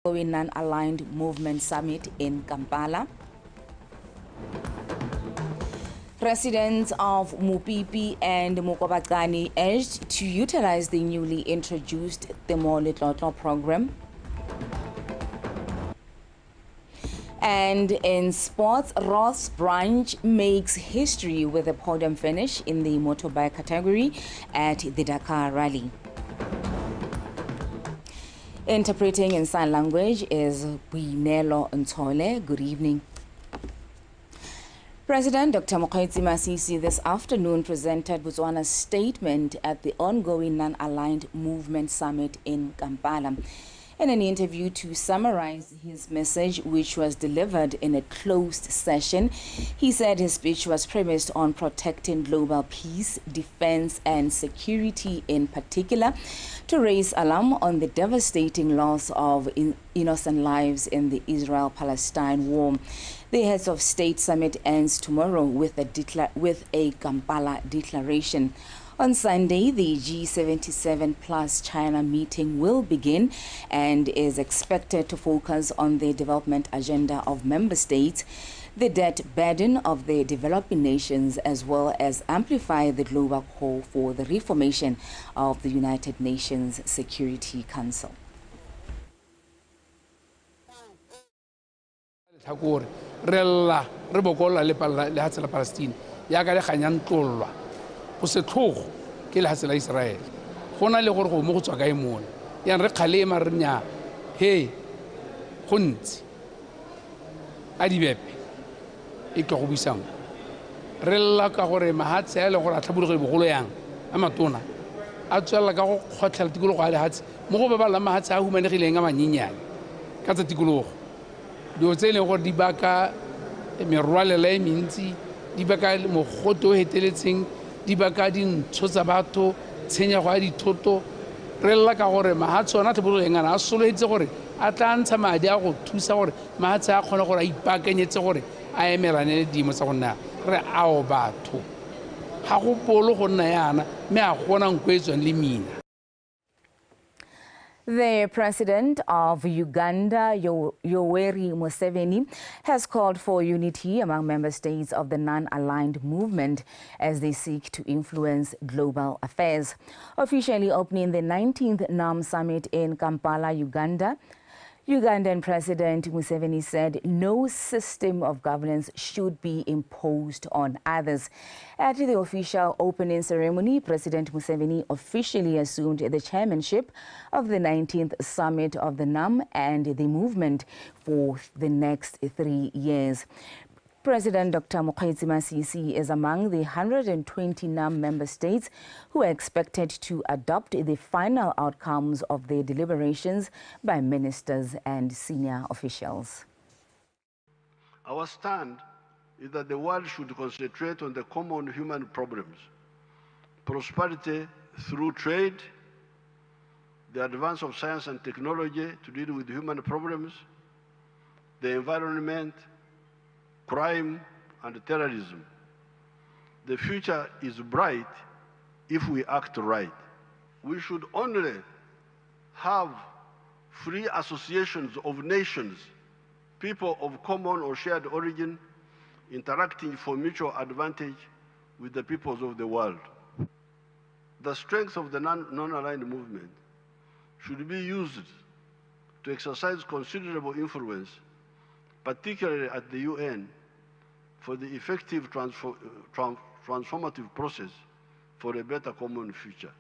Non-aligned movement summit in Kampala. Residents of Mupipi and Mokobakani urged to utilize the newly introduced Temo Letlotlo program. And in sports, Ross Branch makes history with a podium finish in the motorbike category at the Dakar Rally. Interpreting in sign language is Buinelo Ntole. Good evening. President Dr. Mokgweetsi Masisi this afternoon presented BOTSWANA's statement at the ongoing Non-Aligned Movement Summit in Kampala. In an interview to summarize his message, which was delivered in a closed session, he said his speech was premised on protecting global peace, defense, and security in particular, to raise alarm on the devastating loss of innocent lives in the Israel-Palestine war. The Heads of State Summit ends tomorrow with a Kampala declaration. On Sunday, the G77 plus China meeting will begin and is expected to focus on the development agenda of member states, the debt burden of the developing nations, as well as amplify the global call for the reformation of the United Nations Security Council. Palestine go se tlhogo ke lehatse la Israel go na le gore go mo go tswa kae mona yang re kgalema re nya he go ntse a dibepe e tlo go buisang re lla ka gore mahatse a le gore a tlhabologe bogolo yang a matona a tswela ka go kgotlela tikologo a lehatse mo go babala mahatse a humanegileng a manyenyane ka tsa tikologo dio tse le gore di baka merwalela e mentsi di baka mogoto o heteletseng di baka dintsho tsa batho tshenyego ya dithoto re lla ka gore mahatse ona tlhabologeng ana a soletse gore a tla ntsha madi a go thusa gore mahatse a kgone gore a ipaakanyetse gore a emelane le dimo tsa go nna re ao batho ga go polo go nna yana mme a gona nko e tswang le mina. The president of Uganda, Yoweri Museveni, has called for unity among member states of the non-aligned movement as they seek to influence global affairs. Officially opening the 19th NAM summit in Kampala, Uganda, Ugandan President Museveni said no system of governance should be imposed on others. At the official opening ceremony, President Museveni officially assumed the chairmanship of the 19th summit of the NAM and the movement for the next 3 years. President Dr. Mokgweetsi Masisi is among the 120 NAM member states who are expected to adopt the final outcomes of their deliberations by ministers and senior officials. Our stand is that the world should concentrate on the common human problems: prosperity through trade, the advance of science and technology to deal with human problems, the environment, crime, and terrorism. The future is bright if we act right. We should only have free associations of nations, people of common or shared origin, interacting for mutual advantage with the peoples of the world. The strength of the non-aligned movement should be used to exercise considerable influence, particularly at the UN, for the effective transformative process for a better common future.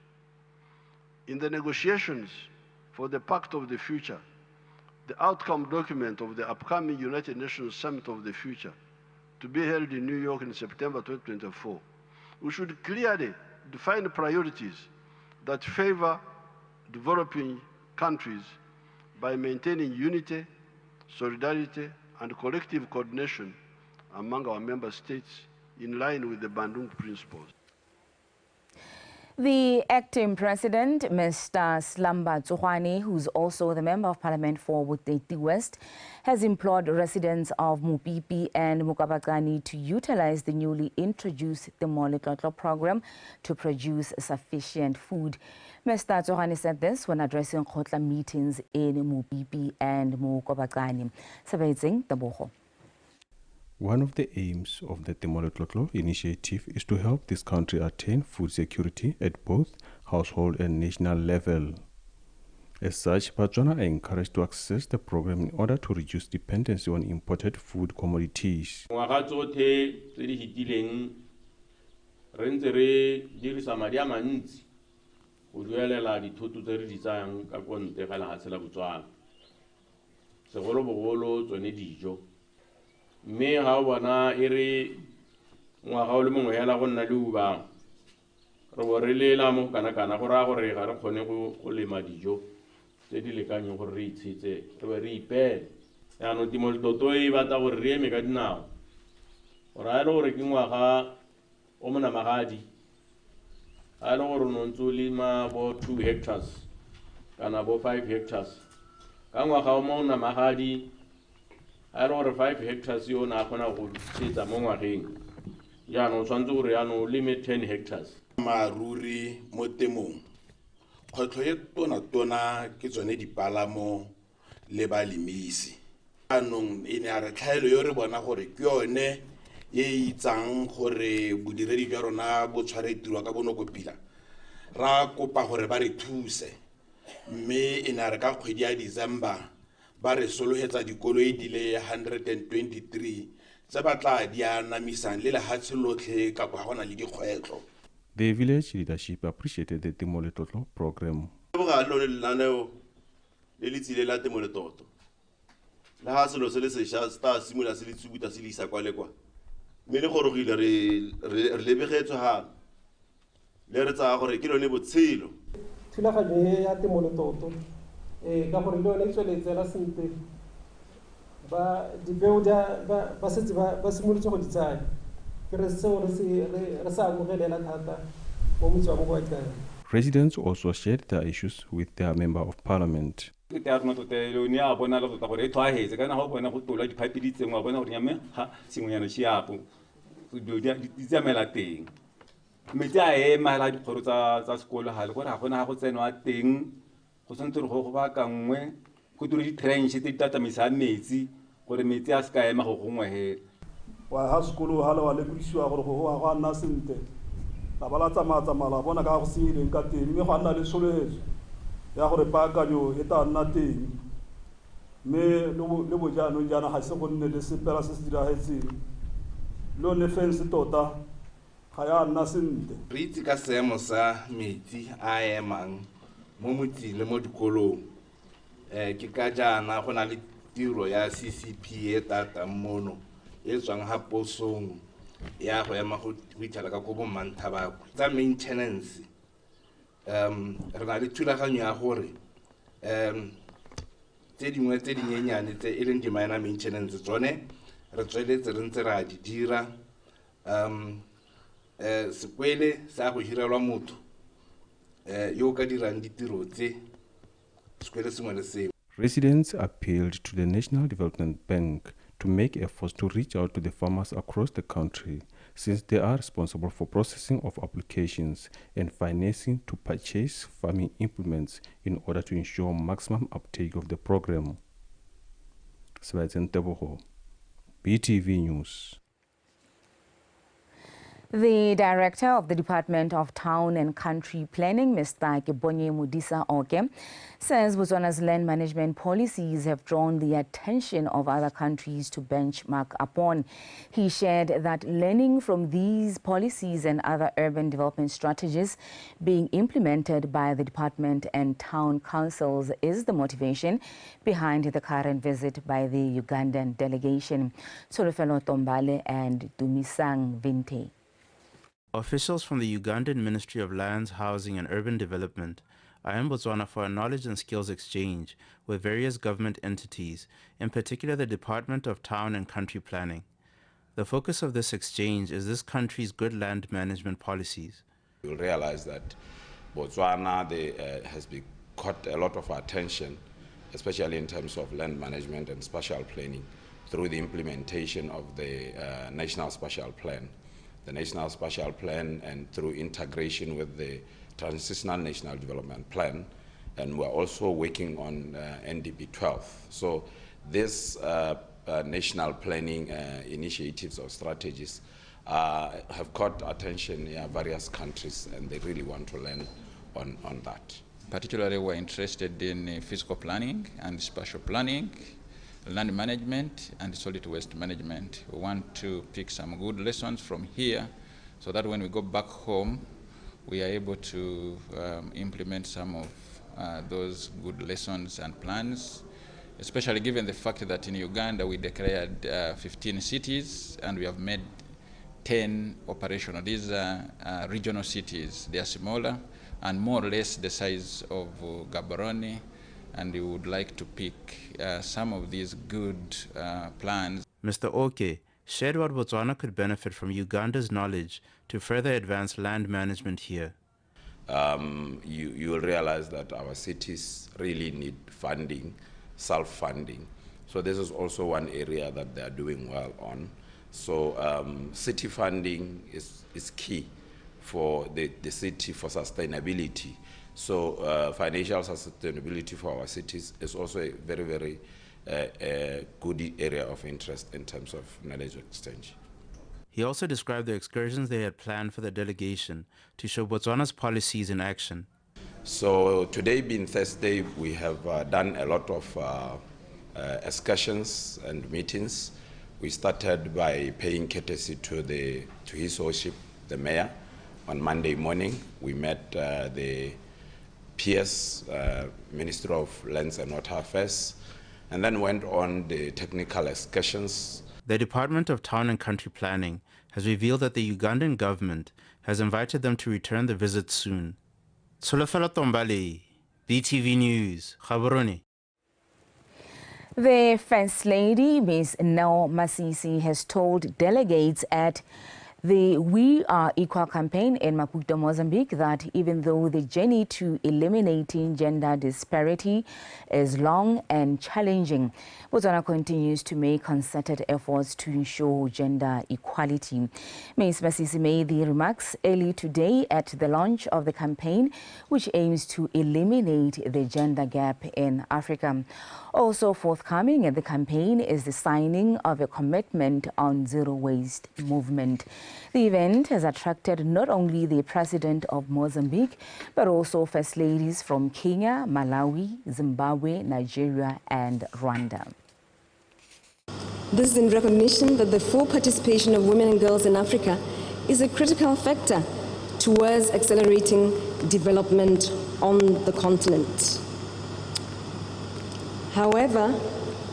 In the negotiations for the Pact of the Future, the outcome document of the upcoming United Nations Summit of the Future, to be held in New York in September 2024, we should clearly define priorities that favor developing countries by maintaining unity, solidarity, and collective coordination among our member states in line with the Bandung principles. The acting president, Mr. Slamba Tsohwane, who's also the Member of Parliament for Boteti West, has implored residents of Mupipi and Mukabakani to utilize the newly introduced Temoletlotlo program to produce sufficient food. Mr. Tsohwane said this when addressing Khotla meetings in Mupipi and Mukabakani. Sabaitsing Taboho. One of the aims of the Temoletlotlo initiative is to help this country attain food security at both household and national level. As such, BOTSWANA are encouraged to access the program in order to reduce dependency on imported food commodities. Me ha wana ere ngwaga o le mongwe hela go nna le uba re bo re lela mo kana go ra gore ga re kgone go lema dijo tse di lekanyeng gore re itshetse re be re ipele ya no Temoletlotlo e batla gore re eme ka dinao gore a le gore ke ngwaga o mona magadi a le gore no ntse o lema bo 2 hectares kana bo 5 hectares ka ngwaga o mona magadi a re gore 5 hectares yo na kgona go tsetsa mo ngwageng ya no tshwantse gore ya no limit 10 hectares maruri mo temong kgwetlho e tona ke tsone dipalamo le balemisi anong e ne a re tlhaelo yo re bona gore ke yone e itsang gore bodiredi jwa rona bo tshware tiro ka bonokopila ra kopa gore ba re thuse mme e ne a re ka kgwedi ya December ba re solohetsa dikolo e dile 123 tse ba tla di anamisang le lehatshe lotlhe ka kwa gona le dikgwetlo. The village leadership appreciated the Temoletlotlo program. Boga lo le laneo le litsile la Temoletlotlo la ha selo se le se sha sta simula se le tsubuta se le isa kwa le kwa mme le gore go ile re lebegetswe ha le re tsa gore ke lone botshelo thulaganyo ya Temoletlotlo ka gore le yone e tsweletsela sentle ba dipeo ba setse ba simolotse go di tsaya ke re seo re sa amogelela thata mo motse wa Mokwatlana. Residents also shared their issues with their Member of Parliament. Metsi a ema hela dikgoro tsa sekolo ha le gore ga gona go tsenwa teng go sentse go ba ka nngwe go dire di trench tse di tatamisa metsi gore metsi a se ka ema go gongwe he wa ha sekolo ha le wa le kudisiwa gore go ga nna sente la bala tsamaya la bona ka go senyileng ka teng mme go nna le solohetso ya gore paakanyo e ta nna teng mme le bojanong jana ga se go nne le sepela se se diragetseng le one fence tota ga ya nna sente Re itse ka seemo sa metsi a emang mo motseng le mo dikolong ke ka jana go na le tiro ya CCP e tata mono e tswang ha posong ya go ema go ithala ka go bo Manthabakwe tsa maintenance re na le thulaganyo ya gore tse dingwe tse dinyenyane tse e leng di-minor maintenance tsone re tsweletse re ntse ra di dira sekwele sa go hirelwa motho yo ka dirang ditiro tse sekwele sengwe le sengwe. Residents appealed to the National Development Bank to make efforts to reach out to the farmers across the country, since they are responsible for processing of applications and financing to purchase farming implements in order to ensure maximum uptake of the program. Sbaitsen Teboho, BTV News. The Director of the Department of Town and Country Planning, Mr. Kebonye Modisa Oke, says Botswana's land management policies have drawn the attention of other countries to benchmark upon. He shared that learning from these policies and other urban development strategies being implemented by the department and town councils is the motivation behind the current visit by the Ugandan delegation. Solofelo Tombale and Dumisang Vinte. Officials from the Ugandan Ministry of Lands, Housing and Urban Development are in Botswana for a knowledge and skills exchange with various government entities, in particular the Department of Town and Country Planning. The focus of this exchange is this country's good land management policies. You'll realize that Botswana has caught a lot of attention, especially in terms of land management and spatial planning, through the implementation of the National Spatial Plan. The National Spatial Plan, and through integration with the Transitional National Development Plan, and we're also working on NDP 12. So this national planning initiatives or strategies have caught attention in various countries, and they really want to learn on that. Particularly, we're interested in physical planning and spatial planning, land management, and solid waste management. We want to pick some good lessons from here so that when we go back home, we are able to implement some of those good lessons and plans, especially given the fact that in Uganda we declared 15 cities and we have made 10 operational. These are regional cities. They are smaller and more or less the size of Gaborone, and we would like to pick some of these good plans. Mr. Oke shared what Botswana could benefit from Uganda's knowledge to further advance land management here. You will realize that our cities really need funding, self-funding. So this is also one area that they are doing well on. So city funding is key for the city for sustainability. So financial sustainability for our cities is also a very, very good area of interest in terms of knowledge exchange. He also described the excursions they had planned for the delegation to show Botswana's policies in action. So today being Thursday, we have done a lot of excursions and meetings. We started by paying courtesy to His Worship, the Mayor. On Monday morning, we met the PS, Minister of Lands and Water Affairs, and then went on the technical excursions. The Department of Town and Country Planning has revealed that the Ugandan government has invited them to return the visit soon. Solofelo Tombale, BTV News, Gaborone. The First Lady, Ms. Nell Masisi, has told delegates at the We Are Equal campaign in Maputo, Mozambique, that even though the journey to eliminating gender disparity is long and challenging, Botswana continues to make concerted efforts to ensure gender equality. Ms. Masisi made the remarks early today at the launch of the campaign, which aims to eliminate the gender gap in Africa. Also forthcoming at the campaign is the signing of a commitment on zero waste movement. The event has attracted not only the President of Mozambique, but also First Ladies from Kenya, Malawi, Zimbabwe, Nigeria, and Rwanda. This is in recognition that the full participation of women and girls in Africa is a critical factor towards accelerating development on the continent. However,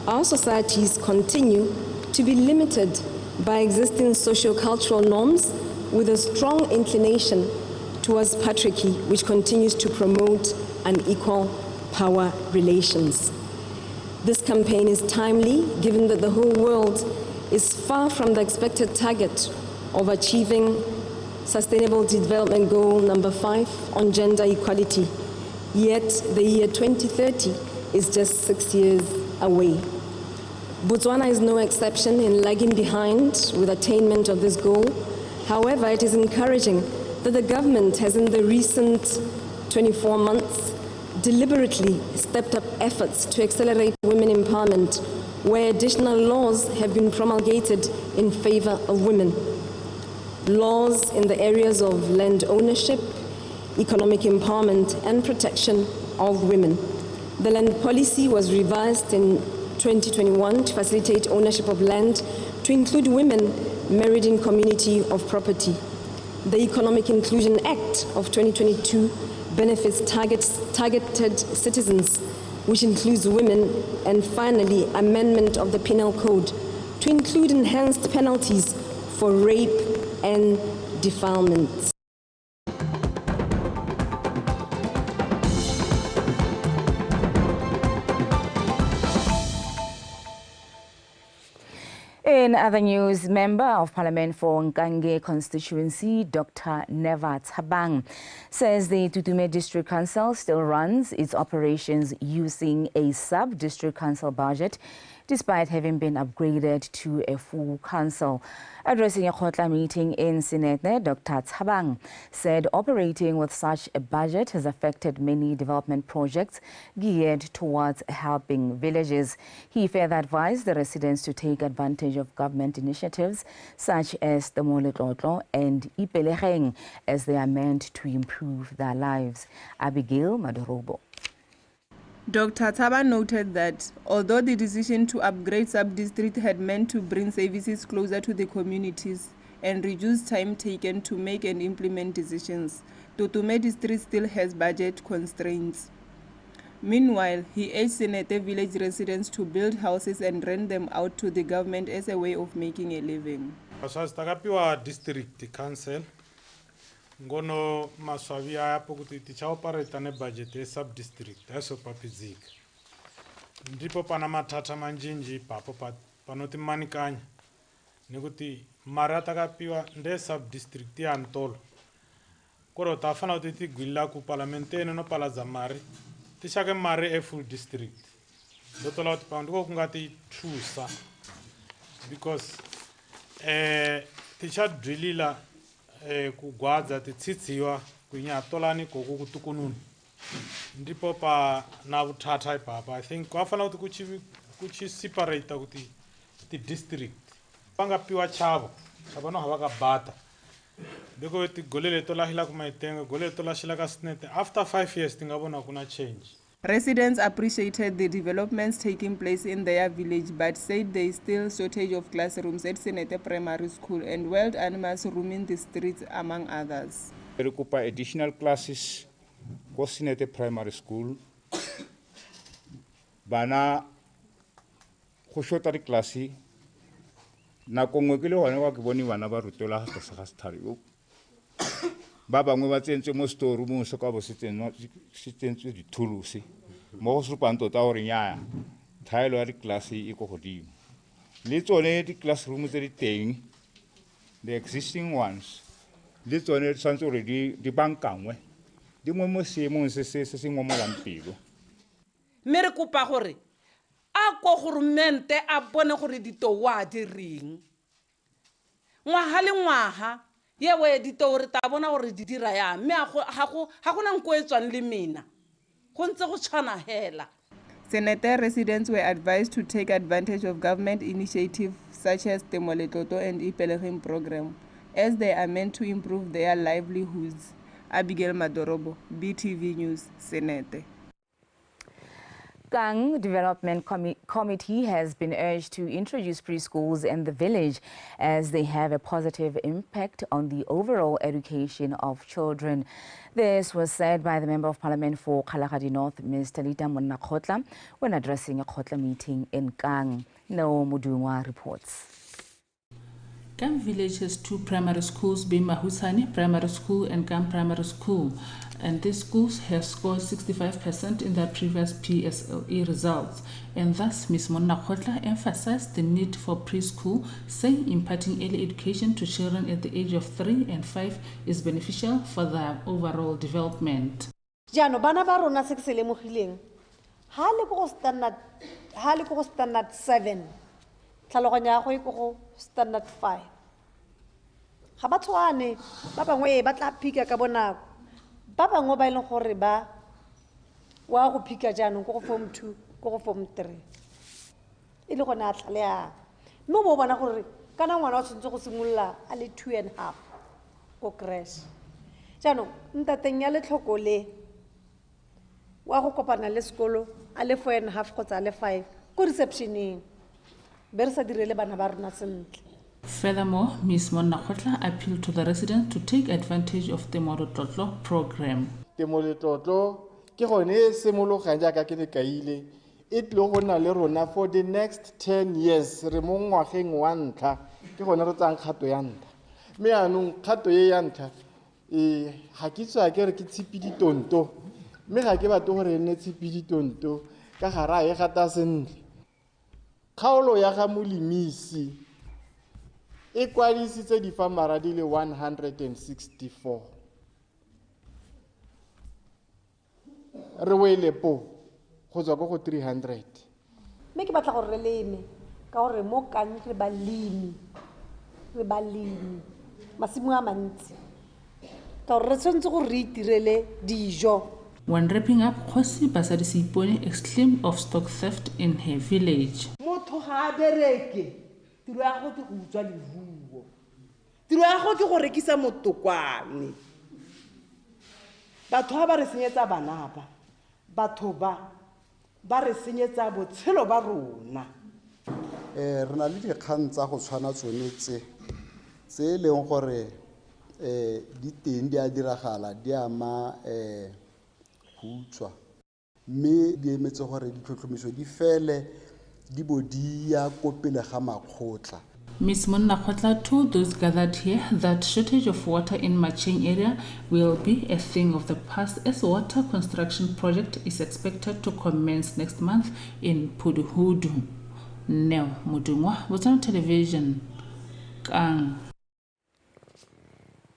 our societies continue to be limited by existing socio-cultural norms with a strong inclination towards patriarchy, which continues to promote unequal power relations. This campaign is timely, given that the whole world is far from the expected target of achieving Sustainable Development Goal number 5 on gender equality. Yet the year 2030 is just 6 years away. Botswana is no exception in lagging behind with attainment of this goal. However, it is encouraging that the government has in the recent 24 months deliberately stepped up efforts to accelerate women empowerment, where additional laws have been promulgated in favor of women. Laws in the areas of land ownership, economic empowerment, and protection of women. The land policy was revised in 2021 to facilitate ownership of land to include women married in community of property. The Economic Inclusion Act of 2022 benefits targeted citizens, which includes women, and finally, amendment of the Penal Code to include enhanced penalties for rape and defilement. In other news, Member of Parliament for Nkange constituency, Dr. Neva Tabang, says the Tutume District Council still runs its operations using a sub-district council budget, despite having been upgraded to a full council. Addressing a Khotla meeting in Senate, Dr. Tabang said operating with such a budget has affected many development projects geared towards helping villages. He further advised the residents to take advantage of government initiatives such as the Moletlotlo and Ipeleheng, as they are meant to improve their lives. Abigail Madorobo. Dr. Taba noted that although the decision to upgrade sub-district had meant to bring services closer to the communities and reduce time taken to make and implement decisions, Tutume district still has budget constraints. Meanwhile, he urged Senete village residents to build houses and rent them out to the government as a way of making a living. District Council ngono maswavia yapo kuti tichaoperate ne budget e sub district aso papizika ndipo pana matata manjinji papo panoti manikanya nekuti mara takapiwa nde sub district ya Ntolo koro tafana kuti tigwilla ku parlamentene no palaza mari tishake mari e full district ndotola kuti pandiko kungati trusa because tichadrilila kugwadza titsitsiwa kunyatolani koko kutukununu ndipo pa na uthatha ipapa. I think kwafana kuti kuchiseparate kuti ti district pangapiwa chavo chavano havakabata beko ti golele tolahila kumaitenga golele tolashila ka snete after 5 years tingabona kuna change. Residents appreciated the developments taking place in their village, but said there is still shortage of classrooms at Senete Primary School and wild animals roaming the streets, among others. Recupa additional classes for Senete Primary School. Bana kushotari klasi na kongwekile wana wa kiboni wana ba rutola hasta sakastari baba ngwe ba tsentse mo store room so ka bo sitentse dithurusi mo go supanto ta hore nya thaelo ya di class e go godimo le tsone di classroom tse di teng the existing ones le tsone tshwantse gore di bankangwe di mo seemong se mo lampelo mme re kopa gore a ko governmente a bone gore ditowa di reng ngwaga le ngwaga yewe ditori ta bona gore di dira ya mme ga gona nko e tswang le mina go ntse go tshwana hela. Senate residents were advised to take advantage of government initiatives such as the Moletlotlo and Ipeleheng program, as they are meant to improve their livelihoods. Abigail Madorobo, BTV News, Senate. Gang Development Committee has been urged to introduce preschools in the village as they have a positive impact on the overall education of children. This was said by the Member of Parliament for Kalahari North, Ms. Talita Khotla, when addressing a Khotla meeting in Gang. No Mudungwa reports. Gang Village has 2 primary schools, being Mahusani Primary School and Gang Primary School. And these schools have scored 65% in their previous PSLE results. And thus, Ms. Khotla emphasized the need for preschool, saying imparting early education to children at the age of 3 and 5 is beneficial for their overall development. Jano bana ba rona se se lemogileng ha le go standard 7 tlhaloganya go go standard 5 ga ba tshwane ba bangwe ba tla phika ka bonako ba bangwe ba ile gore ba wa go phika jaanong go form 2 go form 3 ile gona tlhale ya no bo bona gore kana ngwana o tshwantse go simolola a le 2.5 go crash jaanong ntateng ya letlhoko le wa go kopana le sekolo a le 4.5 kgotsa a le 5 go receptioneng be re sa direle bana ba rona sentle. Furthermore, Ms. Khotla appealed to the residents to take advantage of the Moletlotlo program. The Moletlotlo ke gone se mologanya jaaka ke ne kaile e tlo go na le rona for the next 10 years re mo ngwageng wa ntlha ke gone re tsang kgato ya ntlha mme anong kgato ye ya ntlha ga ke tswa ke re ke tshipidi tonto mme ga ke batho gore ne tshipidi tonto ka gara e gata sentle kgaolo ya ga molimisi e kwadisitse difamara di le 164 re wele po go tswa go 300. mme ke batla gore re leme ka gore mo kang re balemi masimo a mantsi ka gore re tshwanetse gore re itirele dijo. When wrapping up, Khosi Basadi Sipone exclaimed of stock theft in her village. Motho ga a bereke tiro ya go ke go utswa leruo, tiro ya go ke go rekisa motokwane. Batho ba ba re senyetsa bana ba, batho ba re senyetsa botshelo ba rona. Re na le dikgang tsa go tshwana tsone tse e leng gore di teng di a diragala di ama hutswa mme di emetse gore ditlhotlhomiso di fele di bo di ya ko pele ga makgotla. Ms. Monnakgotla told those gathered here that shortage of water in Macheng area will be a thing of the past as water construction project is expected to commence next month in Puduhudu. Neo Mudungwa, BOTSWANA Television, Kang.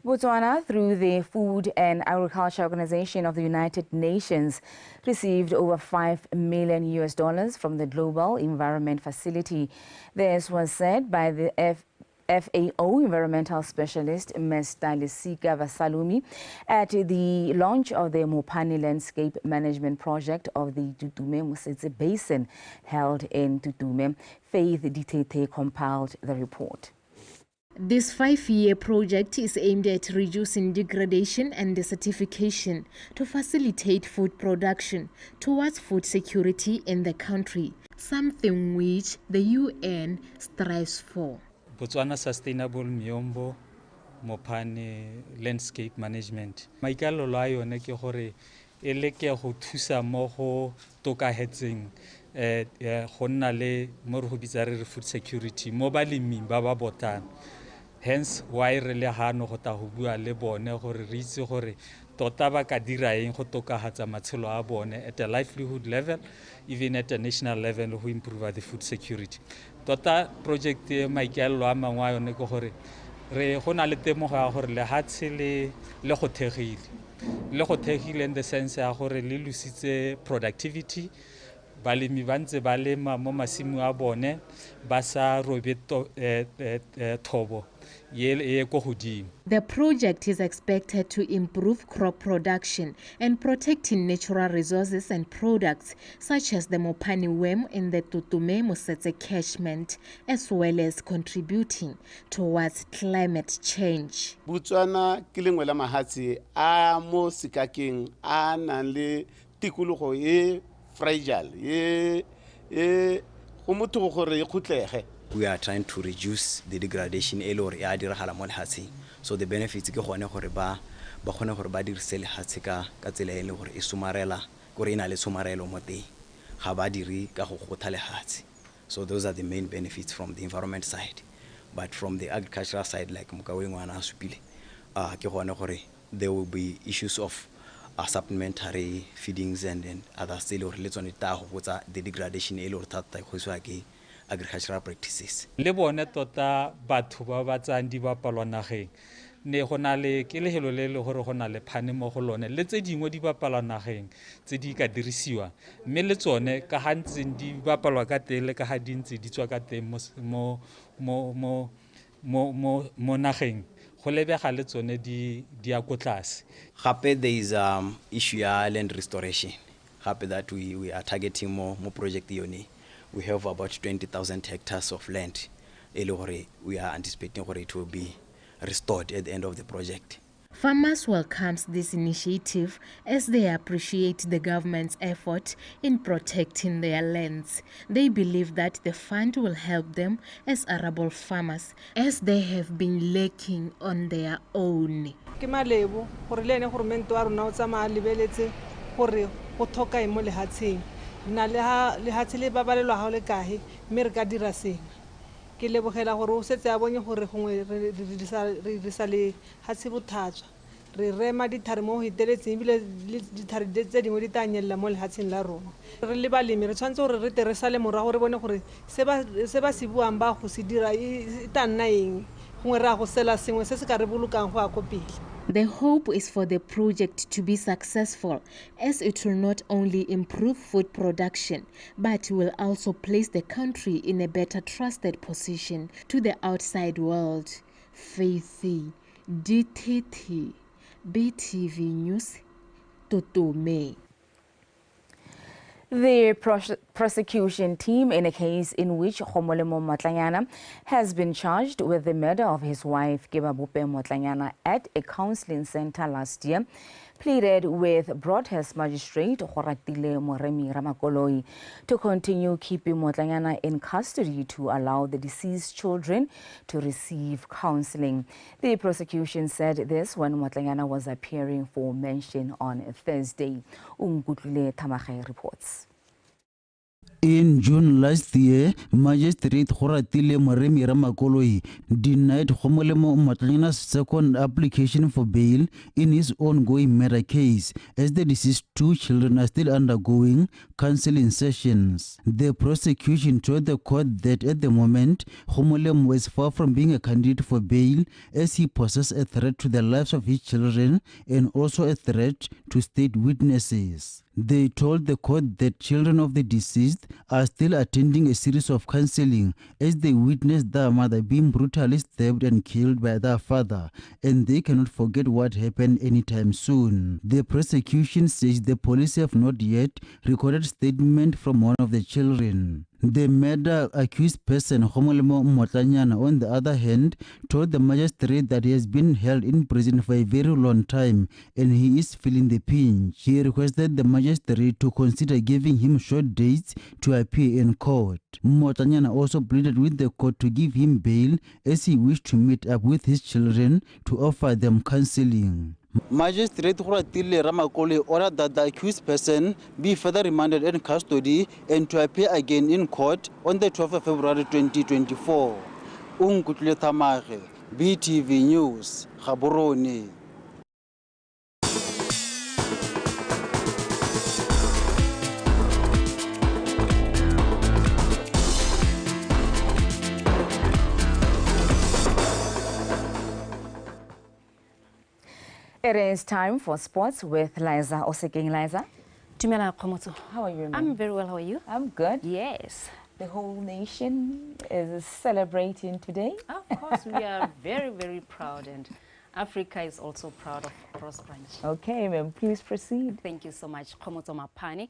Botswana, through the Food and Agriculture Organization of the United Nations, received over $5 million from the Global Environment Facility. This was said by the FAO environmental specialist Ms. Talisika Vasalumi at the launch of the Mopani Landscape Management Project of the Tutume Musetse Basin held in Tutume. Faith Ditete compiled the report. This 5-year project is aimed at reducing degradation and desertification to facilitate food production towards food security in the country, something which the UN strives for. Botswana Sustainable Miombo Mopane Landscape Management. Maikalolo a yone ke gore e leke go thusa mo go tokafetseng go nna le mo re go bitsa re food security mo baleming ba ba botana. Hence why re le hano go ta go bua le bone gore re itse gore tota ba ka dira eng go tokafatsa matshelo a bone at a livelihood level, even at a national level go improve the food security. Tota project e maikalelo a mangwe a yone ke gore re go na le temogo ya gore lehatshe le go thegile in the sense ya gore le lusitse productivity. Balemi ba ntse ba lema mo masimo a bone ba sa robe thobo. The project is expected to improve crop production and protecting natural resources and products such as the Mopani worm in the Tutume Musetse catchment, as well as contributing towards climate change. Botswana ke lengwe la mahatsi a mo sikakeng a nang le tikologo e fragile go motho gore e khutlege. We are trying to reduce the degradation so the benefits ke gone gore ba gone gore ba dirise lehatshe ka tsela e le gore e somarela gore ina le somarelo mo teng ga ba dire ka go gotha lehatshe. So those are the main benefits from the environment side. But from the agricultural side, like Mukawengwana Asupile, ke gone gore there will be issues of supplementary feedings and other still related to the degradation e le gore thata go swa ke agricultural practices. Le bone tota batho ba ba tsang di bapalwa nageng ne go na le ke le helo le gore go na le phane mo go lone le tse dingwe di bapalwa nageng tse di ka dirisiwa mme le tsone ka hantse di bapalwa ka tele ka ha dintse di tswa ka teng mo nageng go lebega le tsone di a go tlase. Gape there is issue ya land restoration gape that we are targeting more project yone. We have about 20,000 hectares of land. We are anticipating that it will be restored at the end of the project. Farmers welcome this initiative as they appreciate the government's effort in protecting their lands. They believe that the fund will help them as arable farmers as they have been lacking on their own. Ke malebo gore le ene government wa rona o tsamaya lebeletse gore go thoka mo lehatsheng. Na le hatse le babalelwa ha le kae mme re ka dira seng ke lebogela gore o setse a bone gore gongwe re dirisa le hatse bothatswa re rema dithare mo hiteletseng bile dithare tse dingwe di tanyella mo lehatsheng la rona re le balemi re tshwantse gore re teresa le morago re bone gore se ba se buang ba go se dira e ta nna eng gongwe re a go sela sengwe se se ka re bolokang go ya ko pele. The hope is for the project to be successful, as it will not only improve food production, but will also place the country in a better trusted position to the outside world. Faithy, DTT, BTV News, Totome. The prosecution team in a case in which Khomolemo Motlanyana has been charged with the murder of his wife, Kebabupe Motlanyana, at a counseling center last year, pleaded with Broadhurst Magistrate Horatile Moremi Ramakoloi to continue keeping Motlanyana in custody to allow the deceased children to receive counseling. The prosecution said this when Motlanyana was appearing for mention on Thursday. Ungutlule Tamage reports. In June last year, Magistrate Horatile Moremi Ramakoloi denied Khomolemo Motlanyana's second application for bail in his ongoing murder case, as the deceased two children are still undergoing counseling sessions. The prosecution told the court that at the moment, Khomolemo was far from being a candidate for bail, as he poses a threat to the lives of his children and also a threat to state witnesses. They told the court that children of the deceased are still attending a series of counseling as they witnessed their mother being brutally stabbed and killed by their father, and they cannot forget what happened anytime soon. The prosecution says the police have not yet recorded statement from one of the children. The murder accused person, Khomolemo Motlanyana, on the other hand, told the magistrate that he has been held in prison for a very long time and he is feeling the pinch. He requested the magistrate to consider giving him short dates to appear in court. Motlanyana also pleaded with the court to give him bail as he wished to meet up with his children to offer them counseling. Magistrate Horatile Ramakoloi ordered that the accused person be further remanded in custody and to appear again in court on the 12th of February 2024. Ungutlule Tamage, BTV News, Gaborone. It is time for sports with Liza Osekeng. Liza. How are you? I'm very well. How are you? I'm good. Yes. The whole nation is celebrating today. Of course, we are very, very proud, and Africa is also proud of Cross Branch. Okay, ma'am, please proceed. Thank you so much, Khomoto Mapani.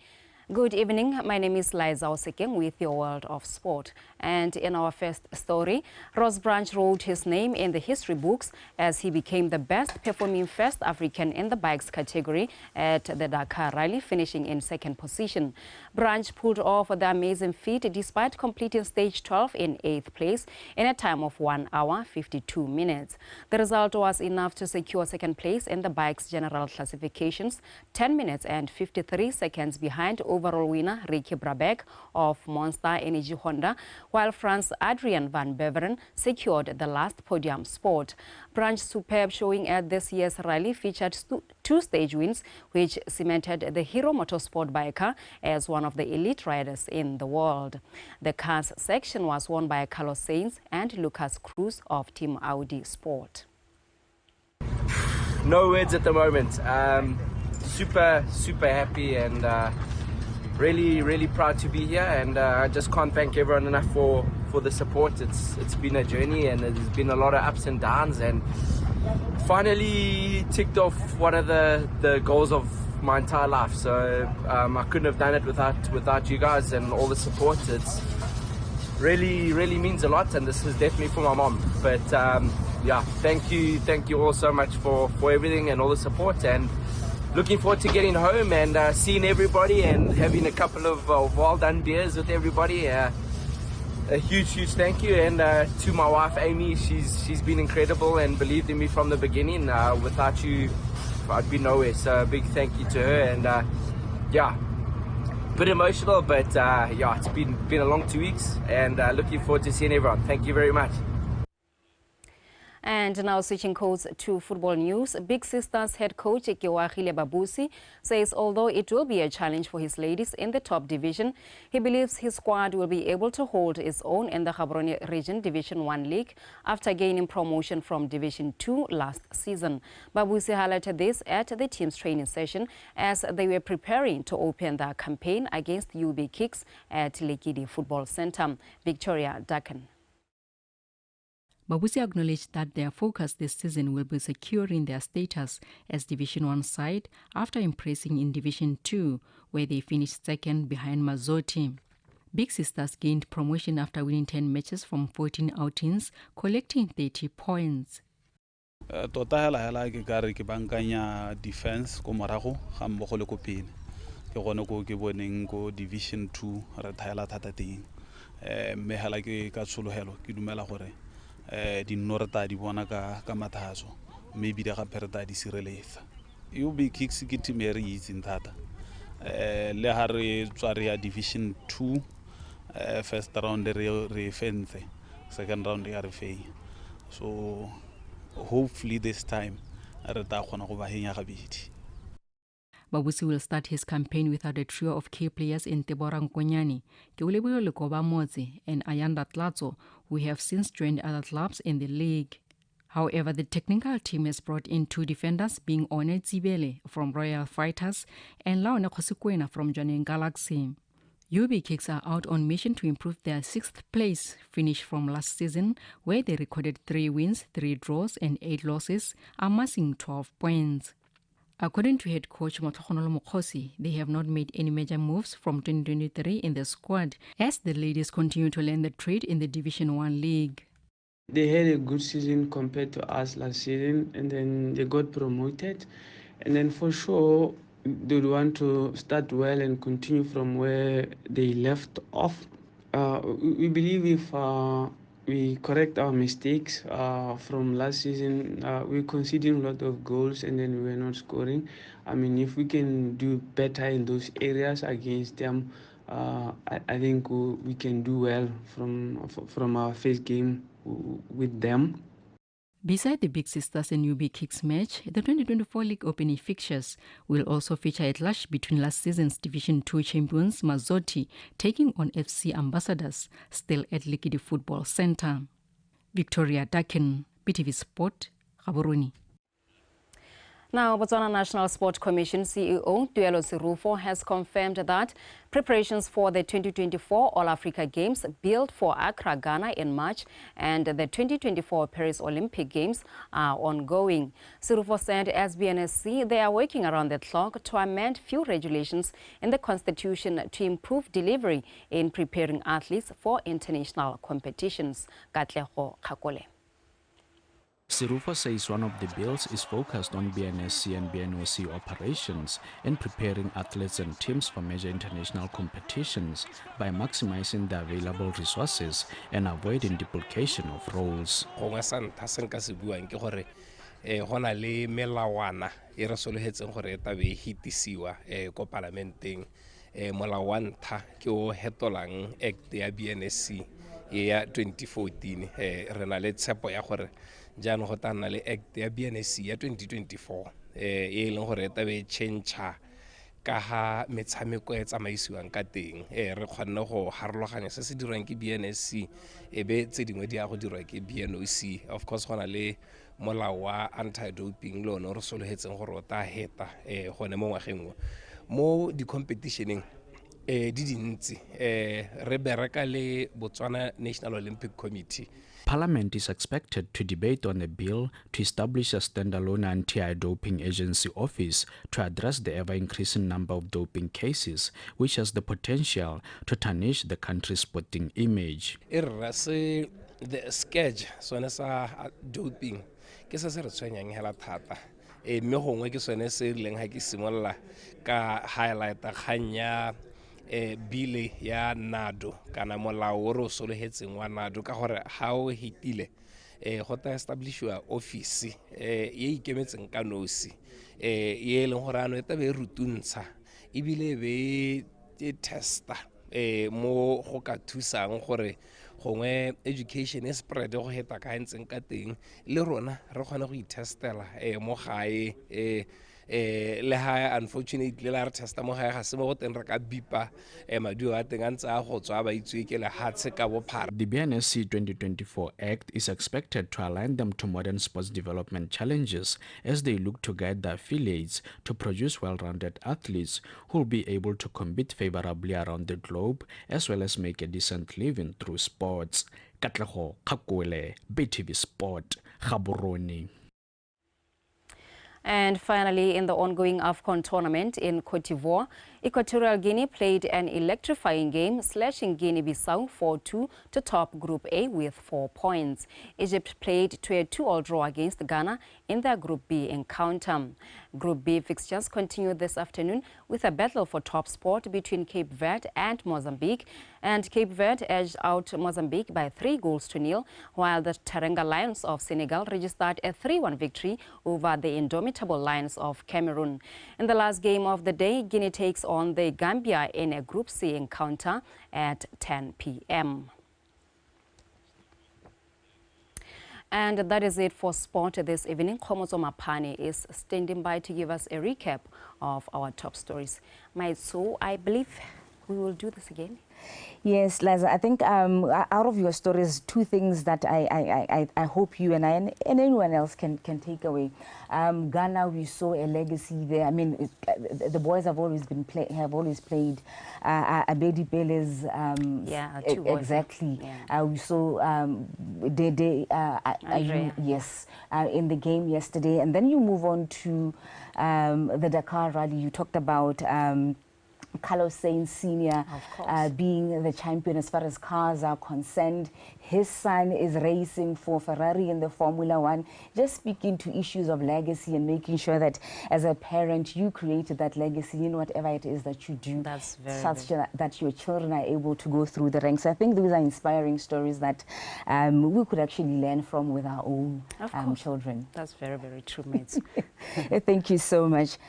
Good evening. My name is Liza Osekeng with your World of Sport. And in our first story, Ross Branch wrote his name in the history books as he became the best performing first African in the bikes category at the Dakar Rally, finishing in second position. Branch pulled off the amazing feat despite completing stage 12 in 8th place in a time of 1 hour 52 minutes. The result was enough to secure second place in the bikes general classifications, 10 minutes and 53 seconds behind overall winner Ricky Brabeck of Monster Energy Honda, while France's Adrien van Beveren secured the last podium spot. Branch's superb showing at this year's rally featured two stage wins, which cemented the Hero Motorsport biker as one of the elite riders in the world. The cars section was won by Carlos Sainz and Lucas Cruz of Team Audi Sport. No words at the moment. Super happy and really proud to be here, and I just can't thank everyone enough for the support. It's been a journey and there's been a lot of ups and downs, and finally ticked off one of the goals of my entire life. So I couldn't have done it without you guys and all the support. It's really means a lot, and this is definitely for my mom. But yeah, thank you all so much for everything and all the support, and looking forward to getting home and seeing everybody and having a couple of well done beers with everybody. A huge thank you, and to my wife Amy, she's been incredible and believed in me from the beginning. Without you, I'd be nowhere. So a big thank you to her, and yeah, a bit emotional, but yeah, it's been a long 2 weeks, and looking forward to seeing everyone. Thank you very much. And now switching codes to football news, Big Sisters head coach Kewahile Babusi says although it will be a challenge for his ladies in the top division, he believes his squad will be able to hold its own in the Gaborone Region Division 1 League after gaining promotion from Division 2 last season. Babusi highlighted this at the team's training session as they were preparing to open their campaign against UB Kicks at Lekidi Football Center. Victoria Dakan. Babusi acknowledged that their focus this season will be securing their status as Division 1 side after impressing in Division 2, where they finished second behind Mazoti. Big Sisters gained promotion after winning 10 matches from 14 outings, collecting 30 points. Tota hela ke ka re ke bankanya defense ko morago ga mmogo le ko pele ke gone go ke boneng go Division 2 re thaela thata teng mme hela ke ka tshologelo ke dumela gore di norta di bona ka mathaso maybe di ga pereta di sireletsa UB Kicks ke team e re itseng thata le ha re tswa re ya Division 2 first round re fentse second round ya re fenya so hopefully this time re ta khona go ba henya gabedi. Babusi will start his campaign without a trio of key players in Tebora Nkonyane, Keuleboyo Lekoba Motse and Ayanda Tlatso, who have since joined other clubs in the league. However, the technical team has brought in 2 defenders, being One Tsibele from Royal Fighters and Laone Khosikwena from Jwaneng Galaxy. UB Kicks are out on mission to improve their 6th place finish from last season, where they recorded 3 wins, 3 draws and 8 losses, amassing 12 points. According to head coach Motokhonolo Mokhosi, they have not made any major moves from 2023 in the squad as the ladies continue to learn the trade in the Division 1 league. They had a good season compared to us last season, and then they got promoted. And then for sure, they would want to start well and continue from where they left off. We believe if we correct our mistakes from last season, we conceded a lot of goals and then we were not scoring. I mean, if we can do better in those areas against them, I think we can do well from our first game with them. Beside the Big Sisters and UB Kicks match, the 2024 league opening fixtures will also feature a clash between last season's Division 2 champions Mazoti taking on FC Ambassadors, still at Lekidi Football Center. Victoria Dakin, BTV Sport, Gaborone. Now, Botswana National Sport Commission CEO Tuelo Sirufo has confirmed that preparations for the 2024 All-Africa Games built for Accra, Ghana in March and the 2024 Paris Olympic Games are ongoing. Sirufo said as BNSC, they are working around the clock to amend few regulations in the Constitution to improve delivery in preparing athletes for international competitions. Katleho Khakole. Sirufo says one of the bills is focused on BNSC and BNOC operations and preparing athletes and teams for major international competitions by maximizing the available resources and avoiding duplication of roles. Hona le melawana e re sologetseng gore ta be hitisiwa ko parlamenteng molao wa ntlha ke o hetolang act ya BNSC ya 2014 re na le tshepo ya gore jaanong go tana le act ya BNSC ya 2024 e leng gore ta be change ka ha metshameko e tsamaisiwang ka teng re kgonne go harologanya se se dirwang ke BNSC e be tse dingwe di a go dirwa ke BNOC. Of course gona le molao wa anti-doping le one re sologetseng gore o ta heta gone mo ngwageng mo di-competitioneng di dintsi re bereka le Botswana National Olympic Committee. Parliament is expected to debate on a bill to establish a standalone anti-doping agency office to address the ever-increasing number of doping cases, which has the potential to tarnish the country's sporting image. The scourge sone sa doping ke se se re tshwenyang hela thata mme gongwe ke sone se rileng ha ke simolla ka highlighter khanya bile ya NADO kana molao o re o sologetseng wa NADO ka gore ha o hitile go ta establishwa office ye ikemetseng ka nosi ye leng gore ano eta be rutuntsha ebile be testa mo go ka thusang gore gongwe education e spread go heta ka ntseng ka teng le rona re kgone go itestela mo gae le ha unfortunately la re testa mo gae ga se mo go teng re ka bipa maduo a teng a ntse a go tswa ba itswe ke lehatshe ka bophara. The BNSC 2024 Act is expected to align them to modern sports development challenges as they look to guide their affiliates to produce well-rounded athletes who will be able to compete favorably around the globe as well as make a decent living through sports. Katlego Khakwele, BTV Sport, Gaborone. And finally, in the ongoing AFCON tournament in Cote d'Ivoire, Equatorial Guinea played an electrifying game, slashing Guinea-Bissau 4-2 to top Group A with 4 points. Egypt played to a 2-2 draw against Ghana in their Group B encounter. Group B fixtures continue this afternoon with a battle for top spot between Cape Verde and Mozambique. And Cape Verde edged out Mozambique by 3-0, while the Teranga Lions of Senegal registered a 3-1 victory over the indomitable Lions of Cameroon. In the last game of the day, Guinea takes on the Gambia in a Group C encounter at 10 p.m. And that is it for sport this evening. Khomozo Mapane is standing by to give us a recap of our top stories. So I believe we will do this again. Yes, Liza, I think out of your stories, 2 things that I hope you and I and anyone else can take away. Ghana, we saw a legacy there. I mean, the boys have always played. Abedi Pele's exactly. Yeah. We saw Dede yes, in the game yesterday, and then you move on to the Dakar Rally. You talked about Carlos Sainz Sr. Being the champion as far as cars are concerned. His son is racing for Ferrari in the Formula One. Just speaking to issues of legacy and making sure that as a parent you created that legacy in whatever it is that you do. That's very such that your children are able to go through the ranks. I think those are inspiring stories that we could actually learn from with our own children. That's very, very true, mates. Thank you so much.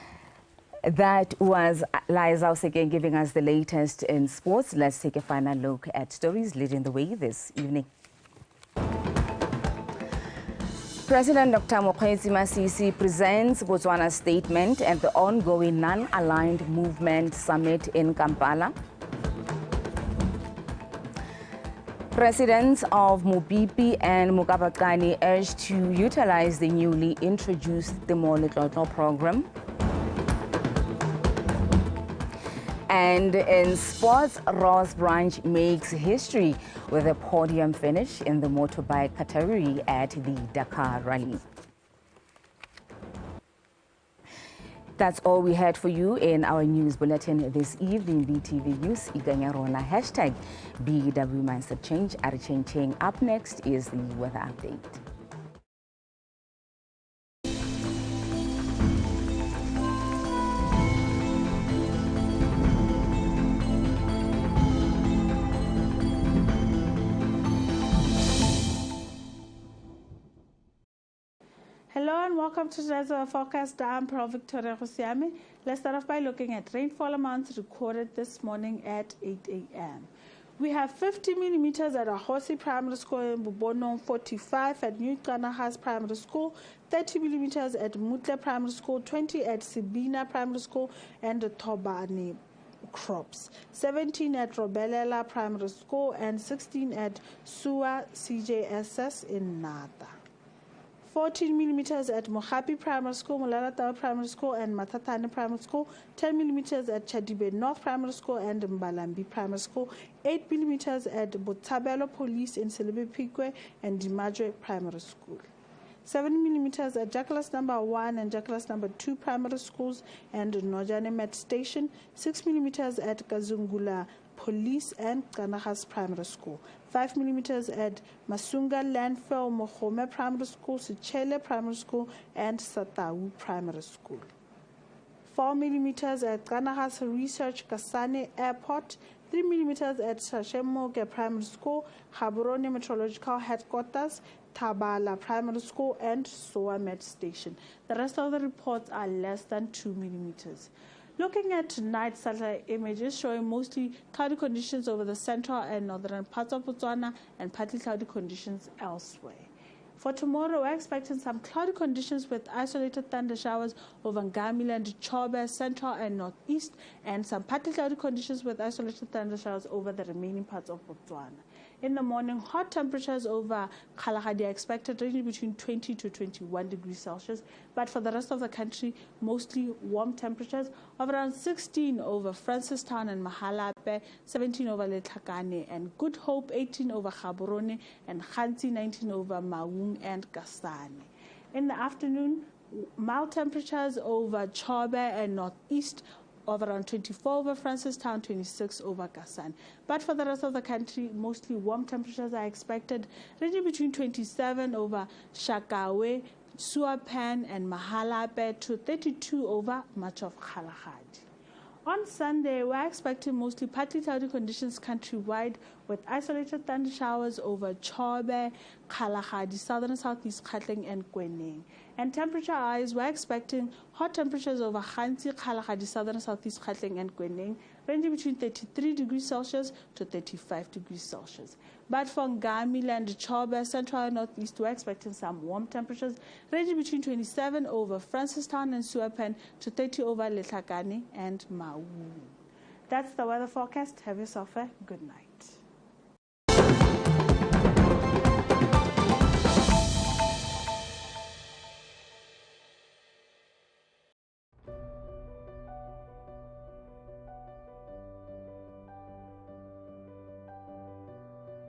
That was Liza Oseke giving us the latest in sports. Let's take a final look at stories leading the way this evening. President Dr. Mokgweetsi Masisi presents Botswana's statement at the ongoing non-aligned movement summit in Kampala. Presidents of Mopipi and Mukabakani urged to utilize the newly introduced Temo program. And in sports, Ross Branch makes history with a podium finish in the motorbike category at the Dakar Rally. That's all we had for you in our news bulletin this evening. BTV News, Iganyarona, hashtag BW Mindset Change, Arichencheng. Up next is the weather update. Hello and welcome to today's forecast. I'm Pro Victoria Hosiame. Let's start off by looking at rainfall amounts recorded this morning at 8 a.m. We have 50 millimeters at Ahosi Primary School in Bubono, 45 at New Kanahas Primary School, 30 millimeters at Mutle Primary School, 20 at Sibina Primary School and Tobani Crops, 17 at Robelela Primary School and 16 at Sua CJSS in Nata. 14 millimeters at Mohapi Primary School, Mulalata Primary School and Matatane Primary School, 10 millimeters at Chadibe North Primary School and Mbalambi Primary School, 8 millimeters at Botabelo Police in Silibi Pikwe and Dimadre Primary School. 7 millimeters at Jackalas number 1 and Jackalas number 2 primary schools and Nojane Met Station, 6 millimeters at Kazungula Police and Kanahas Primary School, 5 millimeters at Masunga Landfill Mohome Primary School, Sichele Primary School and Satau Primary School. 4 millimeters at Kanahas Research Kasane Airport, 3 millimeters at Sashemoge Primary School, Haburoni Meteorological Headquarters, Tabala Primary School and Soa Met Station. The rest of the reports are less than 2 millimeters. Looking at tonight's satellite images showing mostly cloudy conditions over the central and northern parts of Botswana and partly cloudy conditions elsewhere. For tomorrow, we're expecting some cloudy conditions with isolated thunder showers over Ngamiland, Chobe, central and northeast, and some partly cloudy conditions with isolated thunder showers over the remaining parts of Botswana. In the morning, hot temperatures over Kalahari are expected ranging between 20 to 21 degrees Celsius, but for the rest of the country, mostly warm temperatures of around 16 over Francistown and Mahalape, 17 over Letlhakane and Good Hope, 18 over Gaborone, and Khanti, 19 over Maung and Kasane. In the afternoon, mild temperatures over Chobe and northeast of around 24 over Francistown, 26 over Kasan. But for the rest of the country, mostly warm temperatures are expected, ranging between 27 over Shakawe, Suapan, and Mahalape to 32 over much of Kalahari. On Sunday, we're expecting mostly partly cloudy conditions countrywide with isolated thunder showers over Chobe, Kalahari, southern and southeast Gauteng, and Kweneng. And temperature-wise, we're expecting hot temperatures over Khanti, Kalahari, southern and southeast Gauteng, and Kweneng, ranging between 33 degrees Celsius to 35 degrees Celsius. But for Ngamiland, Chobe, central and northeast, we're expecting some warm temperatures, ranging between 27 over Francistown and Suapan to 30 over Letlhakane and Maung. That's the weather forecast. Have yourself a good night.